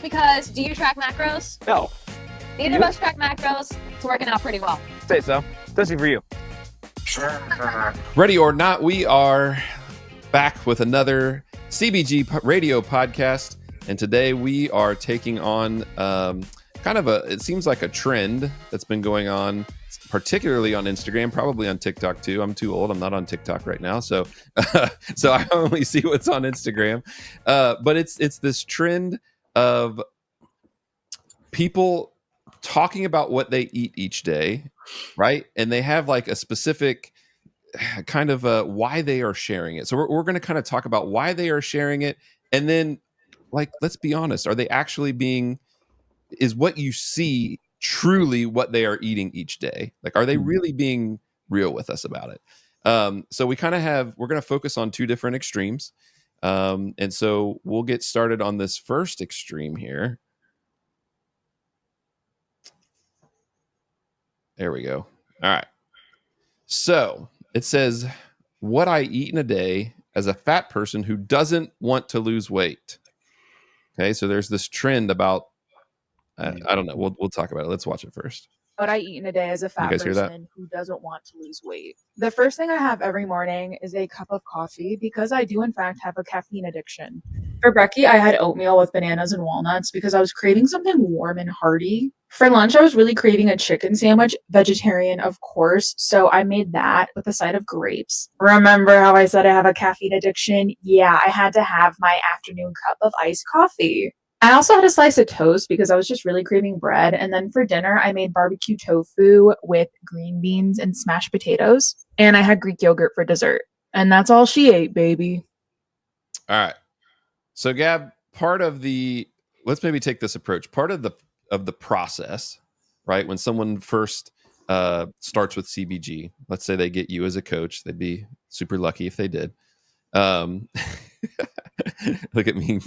because do you track macros? No. Neither of us track macros. It's working out pretty well. Say so. Especially for you. Ready or not, we are back with another CBG radio podcast. And today we are taking on it seems like a trend that's been going on, particularly on Instagram, probably on TikTok too. I'm too old. I'm not on TikTok right now. So I only see what's on Instagram. But it's this trend of people talking about what they eat each day, right? And they have like a specific kind of why they are sharing it. So we're going to kind of talk about why they are sharing it. And then, like, let's be honest, are they actually is what you see truly what they are eating each day? Like, are they really being real with us about it? So we're going to focus on two different extremes. And so we'll get started on this first extreme here. There we go. All right. So it says, what I eat in a day as a fat person who doesn't want to lose weight. Okay. So there's this trend about, I don't know. We'll talk about it. Let's watch it first. What I eat in a day as a fat person who doesn't want to lose weight. The first thing I have every morning is a cup of coffee because I do in fact have a caffeine addiction. For brekkie, I had oatmeal with bananas and walnuts because I was craving something warm and hearty. For lunch, I was really craving a chicken sandwich, vegetarian of course, so I made that with a side of grapes. Remember how I said I have a caffeine addiction? Yeah, I had to have my afternoon cup of iced coffee. I also had a slice of toast because I was just really craving bread. And then for dinner, I made barbecue tofu with green beans and smashed potatoes. And I had Greek yogurt for dessert. And that's all she ate, baby. All right. So Gab, let's maybe take this approach. Part of the process, right? When someone first starts with CBG, let's say they get you as a coach, they'd be super lucky if they did. Look at me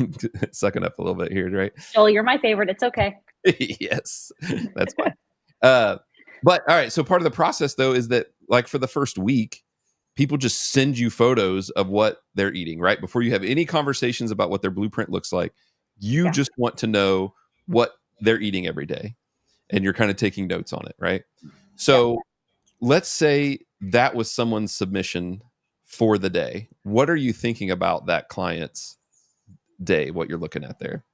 sucking up a little bit here, right? Joel, you're my favorite. It's okay. Yes, that's fine. But all right, so part of the process though is that, like, for the first week, people just send you photos of what they're eating, right? Before you have any conversations about what their blueprint looks like, you just want to know what they're eating every day, and you're kind of taking notes on it, right? So let's say that was someone's submission for the day. What are you thinking about that client's day, what you're looking at there?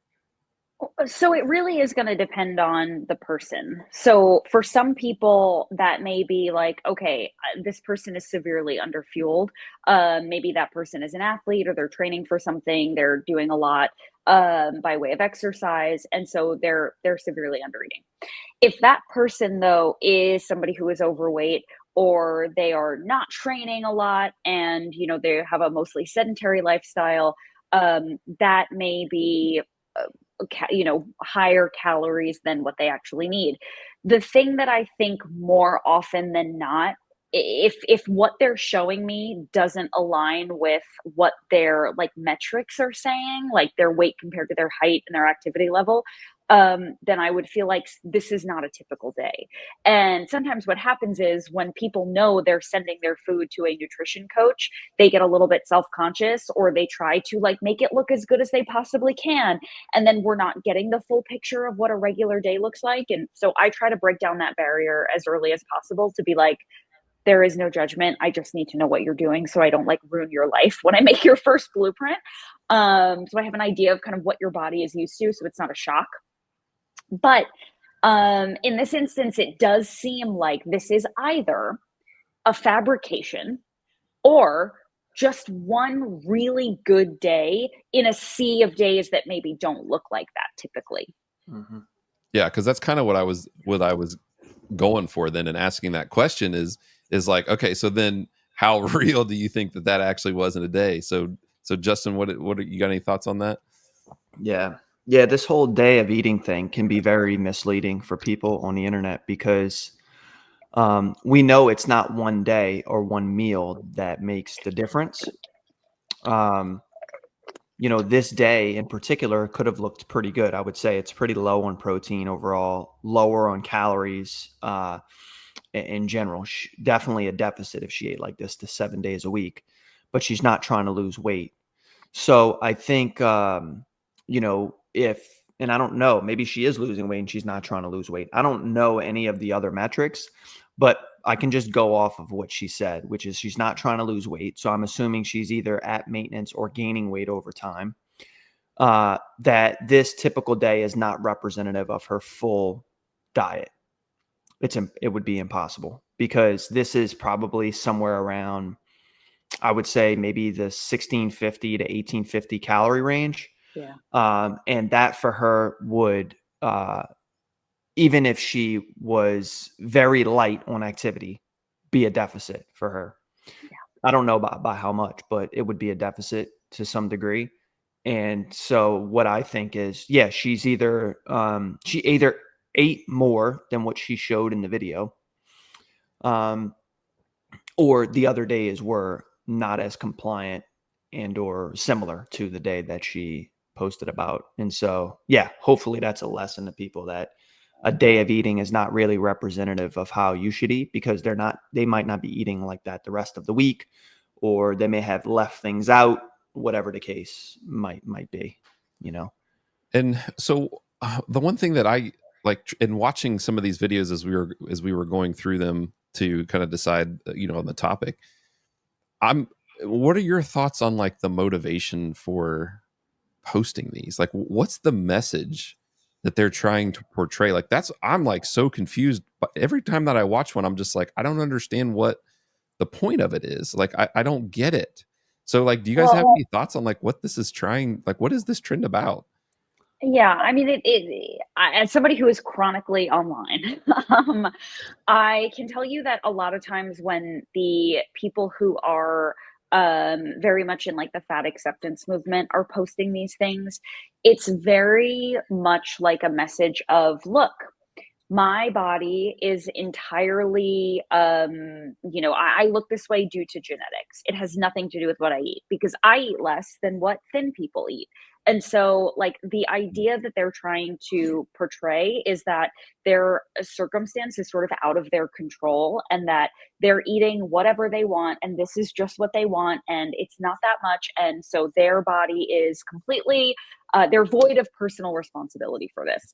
So it really is going to depend on the person. So for some people that may be like, okay, this person is severely underfueled. Maybe that person is an athlete or they're training for something. They're doing a lot by way of exercise. And so they're severely undereating. If that person though is somebody who is overweight, or they are not training a lot and, they have a mostly sedentary lifestyle, that may be, higher calories than what they actually need. The thing that I think more often than not, if what they're showing me doesn't align with what their like metrics are saying, like their weight compared to their height and their activity level, then I would feel like this is not a typical day. And sometimes what happens is when people know they're sending their food to a nutrition coach, they get a little bit self-conscious, or they try to like make it look as good as they possibly can. And then we're not getting the full picture of what a regular day looks like. And so I try to break down that barrier as early as possible to be like, there is no judgment. I just need to know what you're doing so I don't like ruin your life when I make your first blueprint. So I have an idea of kind of what your body is used to, so it's not a shock. But in this instance, it does seem like this is either a fabrication or just one really good day in a sea of days that maybe don't look like that typically. Mm-hmm. Yeah, because that's kind of what I was going for then, and asking that question is like, okay, so then how real do you think that actually was in a day? So Justin, what you got any thoughts on that? Yeah, this whole day of eating thing can be very misleading for people on the internet because we know it's not one day or one meal that makes the difference. This day in particular could have looked pretty good. I would say it's pretty low on protein overall, lower on calories in general. Definitely a deficit if she ate like this 7 days a week, but she's not trying to lose weight. So I think, if and I don't know, maybe she is losing weight and she's not trying to lose weight. I don't know any of the other metrics, but I can just go off of what she said, which is she's not trying to lose weight. So I'm assuming she's either at maintenance or gaining weight over time. That this typical day is not representative of her full diet. It would be impossible, because this is probably somewhere around, I would say maybe the 1650 to 1850 calorie range. Yeah. And that for her would, even if she was very light on activity, be a deficit for her. Yeah. I don't know by how much, but it would be a deficit to some degree. And so what I think is, yeah, she either ate more than what she showed in the video, or the other days were not as compliant and or similar to the day that she posted about. And so, yeah, hopefully that's a lesson to people, that a day of eating is not really representative of how you should eat, because they might not be eating like that the rest of the week, or they may have left things out, whatever the case might be, you know? And so the one thing that I like in watching some of these videos as we were going through them to kind of decide, on the topic, what are your thoughts on like the motivation for posting these? Like, what's the message that they're trying to portray? Like, I'm like so confused. But every time that I watch one, I'm just like, I don't understand what the point of it is. Like, I don't get it. So like, do you guys have any thoughts on like what this is trying? Like, what is this trend about? Yeah, I mean, as somebody who is chronically online, I can tell you that a lot of times when the people who are very much in like the fat acceptance movement are posting these things, it's very much like a message of, look, my body is entirely, I look this way due to genetics. It has nothing to do with what I eat, because I eat less than what thin people eat. And so, like, the idea that they're trying to portray is that their circumstance is sort of out of their control, and that they're eating whatever they want, and this is just what they want, and it's not that much. And so their body is completely, they're void of personal responsibility for this.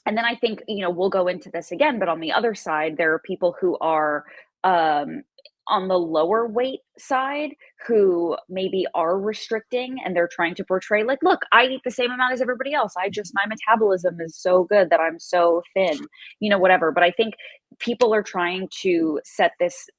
And then I think, we'll go into this again, but on the other side, there are people who are on the lower weight side who maybe are restricting, and they're trying to portray like, look, I eat the same amount as everybody else. My metabolism is so good that I'm so thin, whatever. But I think people are trying to set this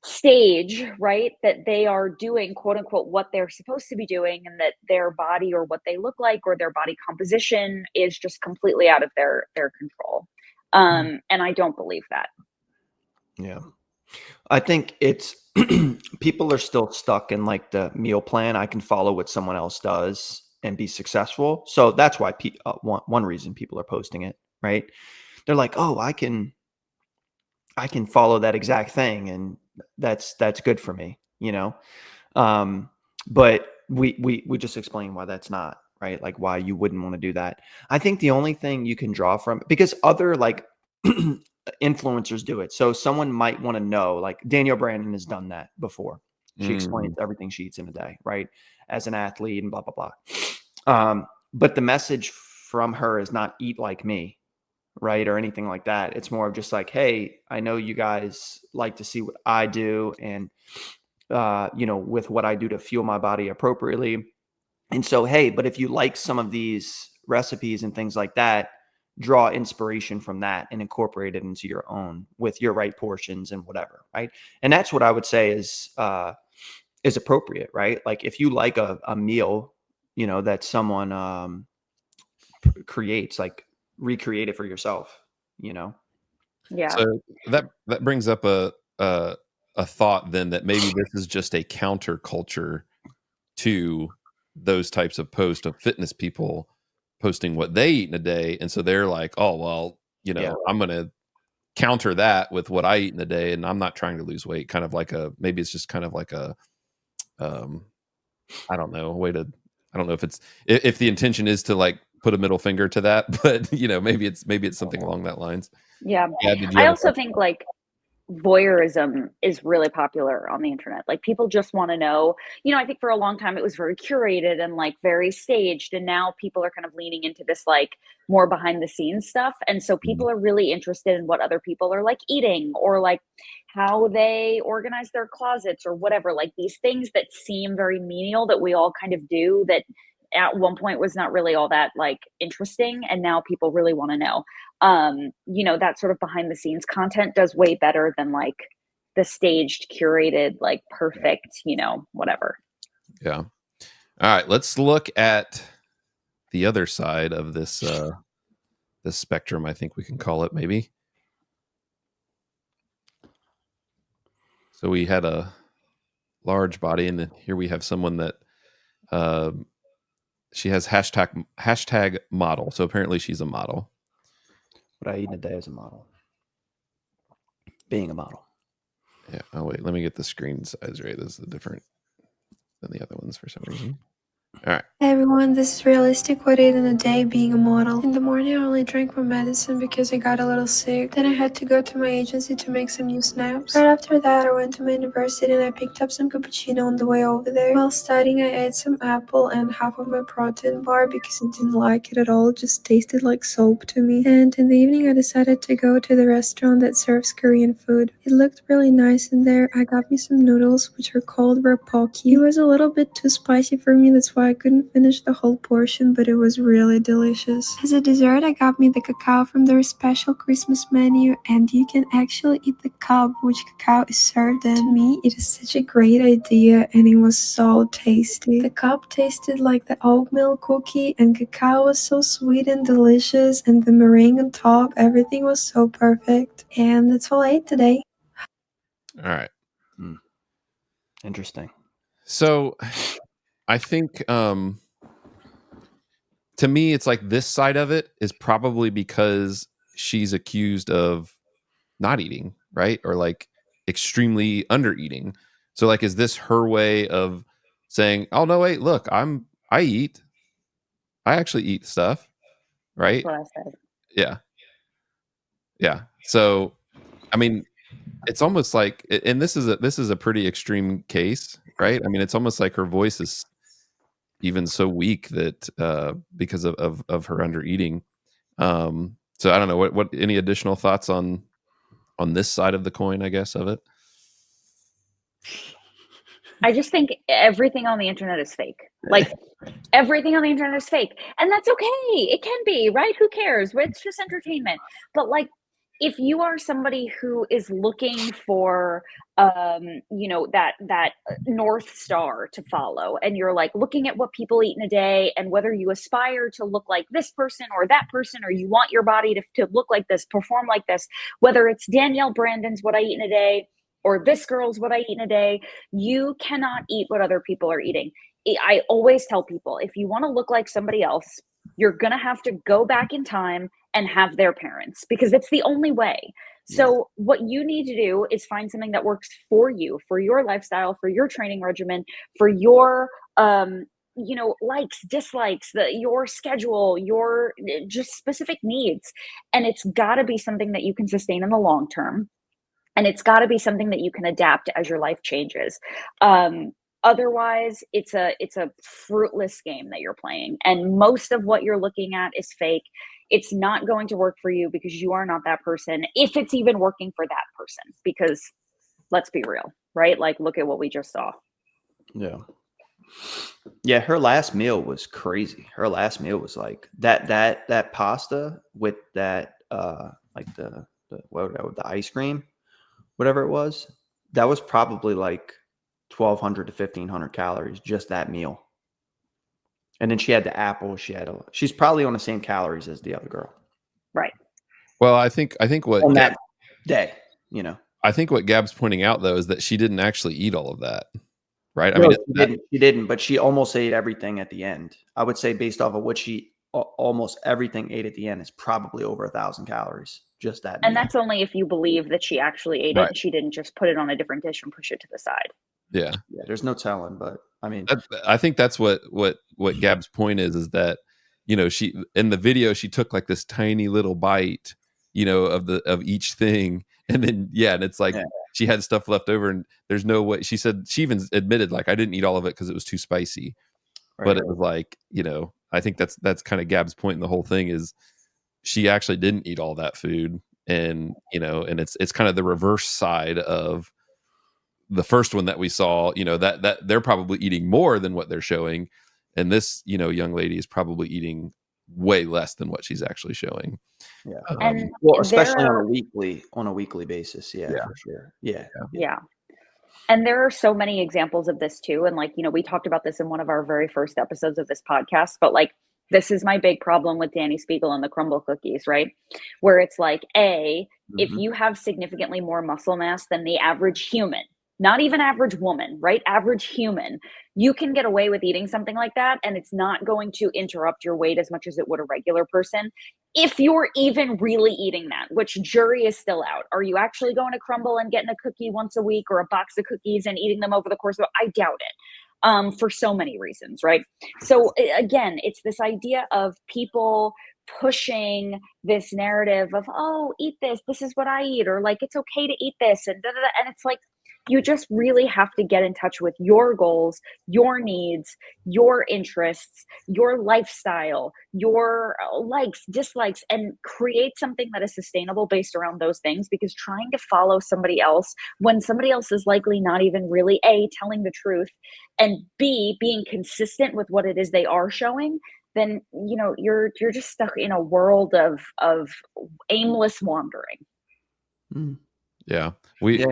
stage, right, that they are doing, quote unquote, what they're supposed to be doing, and that their body or what they look like or their body composition is just completely out of their control. And I don't believe that. Yeah. I think it's people are still stuck in like the meal plan. I can follow what someone else does and be successful. So that's why one reason people are posting it, right? They're like, oh, I can follow that exact thing, and that's good for me, but we just explained why that's not, right? Like why you wouldn't want to do that. I think the only thing you can draw from, because other like influencers do it. So someone might want to know, like Danielle Brandon has done that before. She explains everything she eats in a day, right? As an athlete and blah, blah, blah. But the message from her is not eat like me, right? Or anything like that. It's more of just like, hey, I know you guys like to see what I do, and, with what I do to fuel my body appropriately. And so, hey, but if you like some of these recipes and things like that, draw inspiration from that and incorporate it into your own with your right portions and whatever, right? And that's what I would say is appropriate, right? Like if you like a meal, that someone creates, like recreate it for yourself, Yeah. So that brings up a thought then, that maybe this is just a counterculture to those types of posts of fitness people posting what they eat in a day. And so they're like, oh, well, I'm going to counter that with what I eat in a day, and I'm not trying to lose weight. Kind of like maybe it's just kind of like a, I don't know, I don't know if the intention is to like put a middle finger to that, but maybe it's something along that lines. Yeah. Yeah. I also think like, voyeurism is really popular on the internet. Like people just want to know, I think for a long time it was very curated and like very staged. And now people are kind of leaning into this like more behind the scenes stuff. And so people are really interested in what other people are like eating or like how they organize their closets or whatever, like these things that seem very menial that we all kind of do that at one point was not really all that like interesting. And now people really want to know. That sort of behind the scenes content does way better than like the staged, curated, like perfect, whatever. Yeah. All right. Let's look at the other side of this this spectrum, I think we can call it maybe. So we had a large body, and then here we have someone that she has hashtag model. So apparently she's a model. What I eat in a day as a model. Being a model. Yeah. Oh wait, let me get the screen size right. This is different than the other ones for some reason. All right. Hey everyone, this is Realistic What I Ate in a Day being a model. In the morning, I only drank my medicine because I got a little sick. Then I had to go to my agency to make some new snaps. Right after that, I went to my university and I picked up some cappuccino on the way over there. While studying, I ate some apple and half of my protein bar because I didn't like it at all. It just tasted like soap to me. And in the evening, I decided to go to the restaurant that serves Korean food. It looked really nice in there. I got me some noodles, which are called rapoki. It was a little bit too spicy for me, that's why I couldn't finish the whole portion, but it was really delicious. As a dessert, I got me the cacao from their special Christmas menu, and you can actually eat the cup which cacao is served in. To me, it is such a great idea, and it was so tasty. The cup tasted like the oatmeal cookie, and cacao was so sweet and delicious, and the meringue on top, everything was so perfect. And that's all I ate today. All right. Interesting. So I think to me, it's like this side of it is probably because she's accused of not eating, right? Or like extremely under eating. So like, is this her way of saying, oh no, wait, look, I eat. I actually eat stuff. Right? That's what I said. Yeah. Yeah. So I mean, it's almost like, and this is a pretty extreme case, right? I mean, it's almost like her voice is even so weak that because of her under eating. So I don't know what any additional thoughts on this side of the coin, I guess, of it. I just think everything on the internet is fake. Like everything on the internet is fake. And that's okay. It can be, right? Who cares? It's just entertainment. But like if you are somebody who is looking for that North Star to follow, and you're like looking at what people eat in a day and whether you aspire to look like this person or that person, or you want your body to look like this, perform like this, whether it's Danielle Brandon's What I Eat in a Day or this girl's What I Eat in a Day, you cannot eat what other people are eating. I always tell people, if you want to look like somebody else, you're going to have to go back in time and have their parents, because it's the only way. So what you need to do is find something that works for you, for your lifestyle, for your training regimen, for your likes, dislikes, your schedule, your just specific needs. And it's got to be something that you can sustain in the long term. And it's got to be something that you can adapt as your life changes. Otherwise, it's a fruitless game that you're playing. And most of what you're looking at is fake. It's not going to work for you because you are not that person, if it's even working for that person. Because let's be real, right? Like, look at what we just saw. Yeah. Yeah, her last meal was crazy. Her last meal was like that pasta with that like the ice cream, whatever it was. That was probably like 1,200 to 1,500 calories, just that meal. And then she had the apple. She's probably on the same calories as the other girl. Right. Well, I think what on that day, I think what Gab's pointing out though is that she didn't actually eat all of that. Right. No, she didn't, but she almost ate everything at the end. I would say based off of what she almost everything ate at the end is probably over 1,000 calories. Just that. And that's only if you believe that she actually ate it and she didn't just put it on a different dish and push it to the side. Yeah. There's no telling, but I mean, I think that's what Gab's point is that, she, in the video, she took like this tiny little bite, of each thing. And then, and it's like she had stuff left over and there's no way. She said, she even admitted, like, I didn't eat all of it because it was too spicy. Right. But it was like, I think that's kind of Gab's point in the whole thing is she actually didn't eat all that food. And, and it's kind of the reverse side of the first one that we saw, that they're probably eating more than what they're showing. And this, young lady is probably eating way less than what she's actually showing. Yeah. And well, especially on a weekly basis. Yeah, for sure. Yeah. And there are so many examples of this too. And like, we talked about this in one of our very first episodes of this podcast, but like, this is my big problem with Danny Spiegel and the crumble cookies, right? Where it's like, if you have significantly more muscle mass than the average human, not even average woman, right? Average human, you can get away with eating something like that. And it's not going to interrupt your weight as much as it would a regular person. If you're even really eating that, which jury is still out. Are you actually going to crumble and getting a cookie once a week or a box of cookies and eating them over the course of, I doubt it. For so many reasons, right? So again, it's this idea of people pushing this narrative of, oh, eat this. This is what I eat. Or like, it's okay to eat this. And and it's like, you just really have to get in touch with your goals, your needs, your interests, your lifestyle, your likes, dislikes, and create something that is sustainable based around those things. Because trying to follow somebody else when somebody else is likely not even really A, telling the truth, and B, being consistent with what it is they are showing, then, you're just stuck in a world of aimless wandering. Yeah. We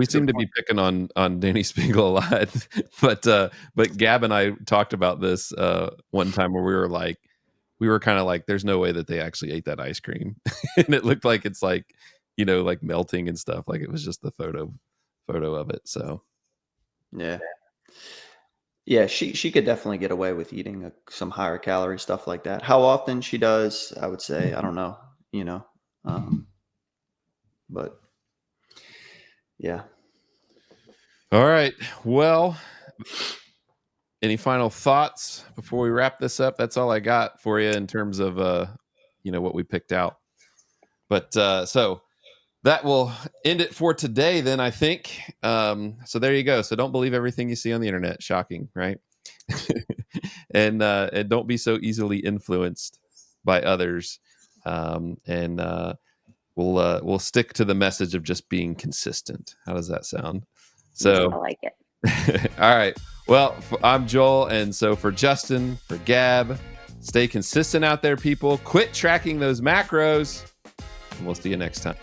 seem to be picking on Danny Spiegel a lot, but Gab and I talked about this one time where we were kind of like, there's no way that they actually ate that ice cream, and it looked like it's like, like melting and stuff. Like it was just the photo of it. So yeah, she could definitely get away with eating some higher calorie stuff like that. How often she does, I would say, I don't know, but. Yeah. All right. Well, any final thoughts before we wrap this up? That's all I got for you in terms of what we picked out. But so that will end it for today then, I think. So there you go. So don't believe everything you see on the internet. Shocking, right? and don't be so easily influenced by others. We'll stick to the message of just being consistent. How does that sound? So I like it. All right. Well, I'm Joel. And so for Justin, for Gab, stay consistent out there, people. Quit tracking those macros. And we'll see you next time.